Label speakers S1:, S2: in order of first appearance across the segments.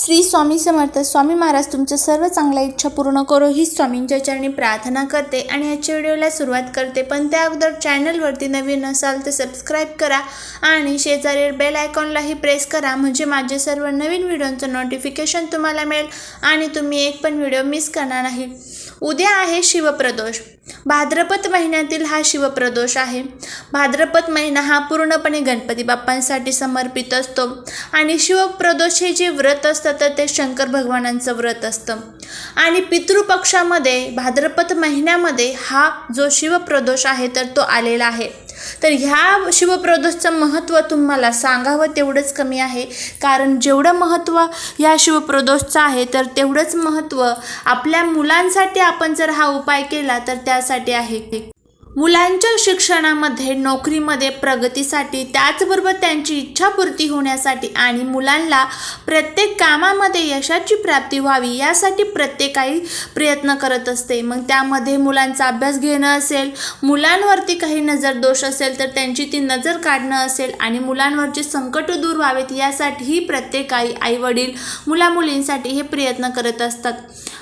S1: श्री स्वामी समर्थ. स्वामी महाराज तुमच्या सर्व चांगल्या इच्छा पूर्ण करो ही स्वामींच्या चरणी प्रार्थना करते आणि आजच्या व्हिडिओला सुरुवात करते. पण त्या अगोदर चॅनलवरती नवीन असाल तर सबस्क्राईब करा आणि शेजारील बेल आयकॉनलाही प्रेस करा, म्हणजे माझे सर्व नवीन व्हिडिओचं नोटिफिकेशन तुम्हाला मिळेल आणि तुम्ही एक पण व्हिडिओ मिस करणार नाही. उद्या आहे शिवप्रदोष. भाद्रपद महिन्यातील हा शिवप्रदोष आहे. भाद्रपद महिना हा पूर्णपणे गणपती बाप्पांसाठी समर्पित असतो आणि शिवप्रदोष हे जे व्रत असतं तर ते शंकर भगवानांचं व्रत असतं. आणि पितृपक्षामध्ये भाद्रपद महिन्यामध्ये हा जो शिवप्रदोष आहे तर तो आलेला आहे. तर ह्या शिवप्रदोषचं महत्त्व तुम्हाला सांगावं तेवढंच कमी आहे, कारण जेवढं महत्त्व ह्या शिवप्रदोषचं आहे तर तेवढंच महत्त्व आपल्या मुलांसाठी आपण जर हा उपाय केला तर त्यासाठी आहे. मुलांच्या शिक्षणामध्ये, नोकरीमध्ये प्रगतीसाठी, त्याचबरोबर त्यांची इच्छापूर्ती होण्यासाठी आणि मुलांना प्रत्येक कामामध्ये यशाची प्राप्ती व्हावी यासाठी प्रत्येकाही प्रयत्न करत असते. मग त्यामध्ये मुलांचा अभ्यास घेणं असेल, मुलांवरती काही नजर दोष असेल तर त्यांची ती नजर काढणं असेल आणि मुलांवरचे संकट दूर व्हावेत यासाठीही प्रत्येक आईवडील मुलामुलींसाठी हे प्रयत्न करत असतात.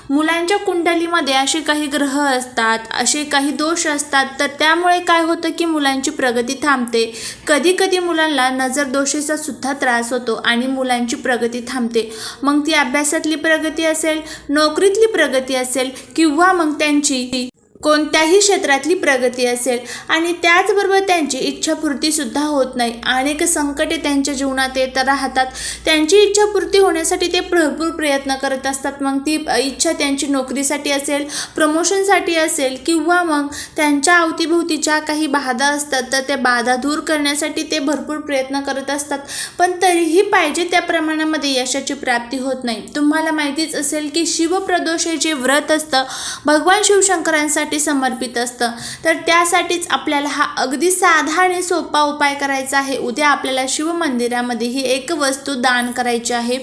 S1: मुलांच्या कुंडलीमध्ये असे काही ग्रह असतात, असे काही दोष असतात, तर त्यामुळे काय होतं की मुलांची प्रगती थांबते. कधी कधी मुलांना नजर दोषेचा सुद्धा त्रास होतो आणि मुलांची प्रगती थांबते. मग ती अभ्यासातली प्रगती असेल, नोकरीतली प्रगती असेल किंवा मग त्यांची कोणत्याही क्षेत्रातली प्रगती असेल आणि त्याचबरोबर त्यांची इच्छापूर्तीसुद्धा होत नाही. अनेक संकटे त्यांच्या जीवनात येत राहतात. त्यांची इच्छापूर्ती होण्यासाठी ते भरपूर प्रयत्न करत असतात. मग ती इच्छा त्यांची नोकरीसाठी असेल, प्रमोशनसाठी असेल किंवा मग त्यांच्या अवतीभोवतीच्या काही बाधा असतात तर त्या बाधा दूर करण्यासाठी ते भरपूर प्रयत्न करत असतात. पण तरीही पाहिजे त्या प्रमाणामध्ये यशाची प्राप्ती होत नाही. तुम्हाला माहितीच असेल की शिवप्रदोष हे जे व्रत असतं भगवान शिवशंकरांसाठी समर्पित असतं. तर त्यासाठीच आपल्याला हा अगदी साधा आणि सोपा उपाय करायचा आहे. उद्या आपल्याला शिवमंदिरामध्ये ही एक वस्तू दान करायची आहे.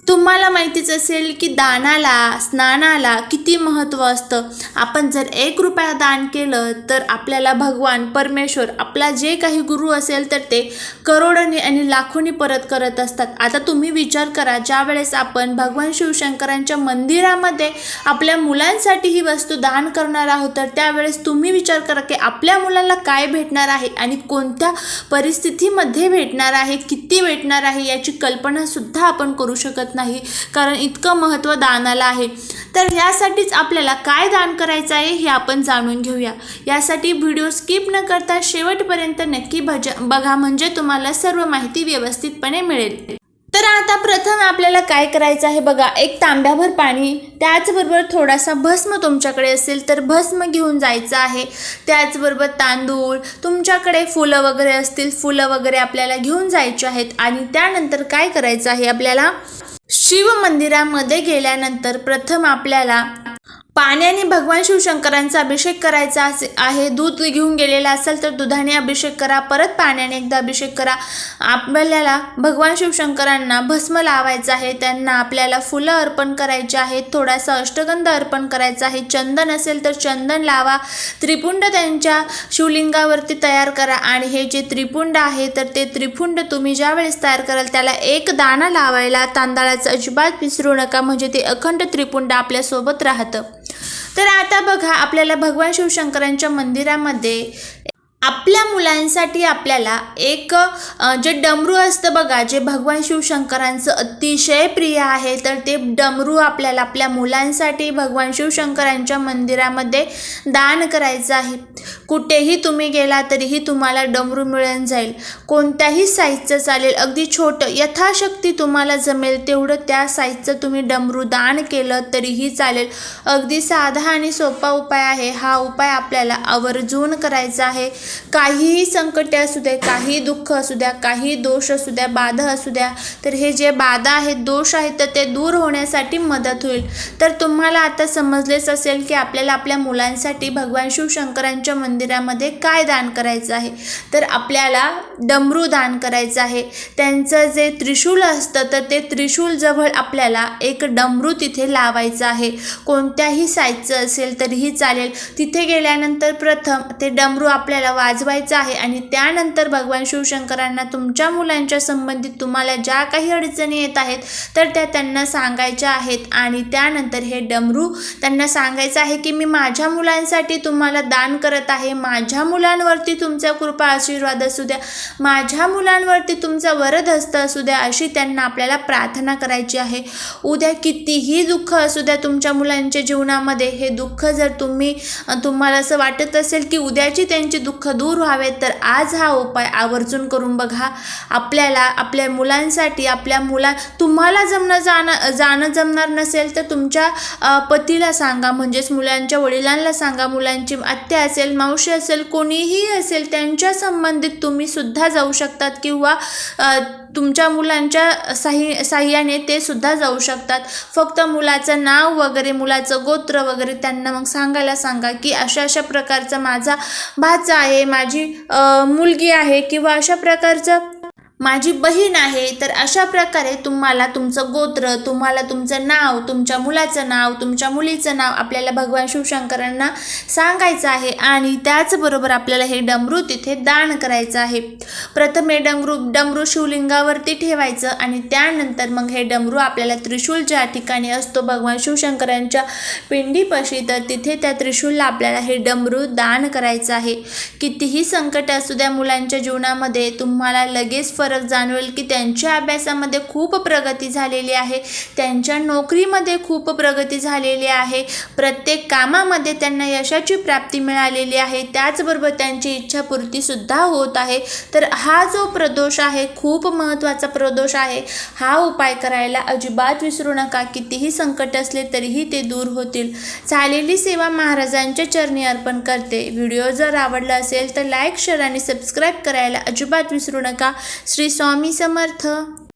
S1: तुम्हाला माहितीच असेल की दानाला, स्नानाला किती महत्त्व असतं. आपण जर 1 रुपया दान केलं तर आपल्याला भगवान परमेश्वर, आपला जे काही गुरु असेल तर ते करोडोनी आणि लाखोनी परत करत असतात. आता तुम्ही विचार करा, ज्या वेळेस आपण भगवान शिवशंकरांच्या मंदिरामध्ये आपल्या मुलांसाठी ही वस्तू दान करणार आहोत तर त्यावेळेस तुम्ही विचार करा की आपल्या मुलांना काय भेटणार आहे आणि कोणत्या परिस्थितीमध्ये भेटणार आहे, किती भेटणार आहे याची कल्पनासुद्धा आपण करू शकत नाही, कारण इतकं महत्त्व दानाला आहे. तर यासाठीच आपल्याला काय दान करायचं आहे हे आपण जाणून घेऊया. यासाठी व्हिडिओ स्किप न करता शेवटपर्यंत नक्की बघा, म्हणजे तुम्हाला सर्व माहिती व्यवस्थितपणे मिळेल. तर आता प्रथम आपल्याला काय करायचं आहे बघा, एक तांब्याभर पाणी, त्याचबरोबर थोडासा भस्म तुमच्याकडे असेल तर भस्म घेऊन जायचं आहे. त्याचबरोबर तांदूळ, तुमच्याकडे फुलं वगैरे असतील, फुलं वगैरे आपल्याला घेऊन जायची आहेत. आणि त्यानंतर काय करायचं आहे, आपल्याला शिव मंदिरामध्ये गेल्यानंतर प्रथम आपल्याला पाण्याने भगवान शिवशंकरांचा अभिषेक करायचा आहे. दूध घेऊन गेलेला असेल तर दुधाने अभिषेक करा, परत पाण्याने एकदा अभिषेक करा. आपल्याला भगवान शिवशंकरांना भस्म लावायचं आहे, त्यांना आपल्याला फुलं अर्पण करायची आहेत, थोडासा अष्टगंध अर्पण करायचा आहे, चंदन असेल तर चंदन लावा, त्रिपुंड त्यांच्या शिवलिंगावरती तयार करा. आणि हे जे त्रिपुंड आहे तर ते त्रिपुंड तुम्ही ज्यावेळेस तयार कराल त्याला एक दाणा लावायला तांदळाचं अजिबात विसरू नका, म्हणजे ते अखंड त्रिपुंड आपल्यासोबत राहतं. तर आता बघा, आपल्याला भगवान शिवशंकरांच्या मंदिरामध्ये आपल्या मुलांसाठी आपल्याला एक जे डमरू असतं बघा, जे भगवान शिवशंकरांचं अतिशय प्रिय आहे, तर ते डमरू आपल्याला आपल्या मुलांसाठी भगवान शिवशंकरांच्या मंदिरामध्ये दान करायचं आहे. कुठेही तुम्ही गेला तरीही तुम्हाला डमरू मिळून जाईल. कोणत्याही साईजचं चालेल, अगदी छोटं, यथाशक्ती तुम्हाला जमेल तेवढं त्या साईजचं तुम्ही डमरू दान केलं तरीही चालेल. अगदी साधा आणि सोपा उपाय आहे. हा उपाय आपल्याला आवर्जून करायचा आहे. काहीही संकटे असू दे, काही दुःख असू द्या, काही दोष असू द्या, बाधा असू द्या, तर हे जे बाधा आहेत, दोष आहेत तर ते दूर होण्यासाठी मदत होईल. तर तुम्हाला आता समजलेच असेल की आपल्याला आपल्या मुलांसाठी भगवान शिवशंकरांच्या मंदिरामध्ये काय दान करायचं आहे. तर आपल्याला डमरू दान करायचं आहे. त्यांचं जे त्रिशूल असतं तर ते त्रिशूल जवळ आपल्याला एक डमरू तिथे लावायचं आहे. कोणत्याही साईजचं असेल तरीही चालेल. तिथे गेल्यानंतर प्रथम ते डमरू आपल्याला वाजवायचा आहे आणि त्यानंतर भगवान शिवशंकरांना तुमच्या मुलांच्या संबंधित तुम्हाला ज्या काही अडचणी येत आहेत तर त्या त्यांना सांगायच्या आहेत आणि त्यानंतर हे डमरू त्यांना सांगायचं आहे की मी माझ्या मुलांसाठी तुम्हाला दान करत आहे, माझ्या मुलांवरती तुमचा कृपा आशीर्वाद असू द्या, माझ्या मुलांवरती तुमचा वरदहस्त असू द्या, अशी त्यांना आपल्याला प्रार्थना करायची आहे. उद्या कितीही दुःख असू द्या तुमच्या मुलांच्या जीवनामध्ये, हे दुःख जर तुम्हाला असं वाटत असेल की उद्याची त्यांची दुःख दूर व्हावेत तर आज हा उपाय आवर्जून करून बघा. आपल्याला आपल्या मुलांसाठी तुम्हाला जाणं जमणार नसेल तर तुमच्या पतीला सांगा, म्हणजेच मुलांच्या वडिलांना सांगा, मुलांची आत्या असेल, मावशी असेल, कोणीही असेल त्यांच्या संबंधित तुम्ही सुद्धा जाऊ शकतात किंवा तुमच्या मुलांच्या साह्याने ते सुद्धा जाऊ शकतात. फक्त मुलाचं नाव वगैरे, मुलाचं गोत्र वगैरे त्यांना मग सांगायला सांगा की अशा अशा प्रकारचा माझा भाचा आहे, माझी मुलगी आहे किंवा अशा प्रकारचं माझी बहीण आहे. तर अशा प्रकारे तुम्हाला तुमचं गोत्र, तुम्हाला तुमचं नाव, तुमच्या मुलाचं नाव, तुमच्या मुलीचं नाव आपल्याला भगवान शिवशंकरांना सांगायचं आहे आणि त्याचबरोबर आपल्याला हे डमरू तिथे दान करायचं आहे. प्रथम हे डमरू शिवलिंगावरती ठेवायचं आणि त्यानंतर मग हे डमरू आपल्याला त्रिशूल ज्या ठिकाणी असतो भगवान शिवशंकरांच्या पिंडीपाशी, तर तिथे त्या त्रिशूलला आपल्याला हे डमरू दान करायचं आहे. कितीही संकट असू द्या मुलांच्या जीवनामध्ये, तुम्हाला लगेच फरक जाणवेल की त्यांच्या अभ्यासामध्ये खूप प्रगती झालेली आहे, त्यांच्या नोकरीमध्ये खूप प्रगती झालेली आहे, प्रत्येक कामामध्ये त्यांना यशाची प्राप्ती मिळालेली आहे, त्याचबरोबर त्यांची इच्छापूर्ती सुद्धा होत आहे. तर हा जो प्रदोष आहे खूप महत्त्वाचा प्रदोष आहे. हा उपाय करायला अजिबात विसरू नका. कितीही संकट असले तरीही ते दूर होतील. झालेली सेवा महाराजांच्या चरणी अर्पण करते. व्हिडिओ जर आवडला असेल तर लाईक, शेअर आणि सबस्क्राईब करायला अजिबात विसरू नका. श्री स्वामी समर्थ.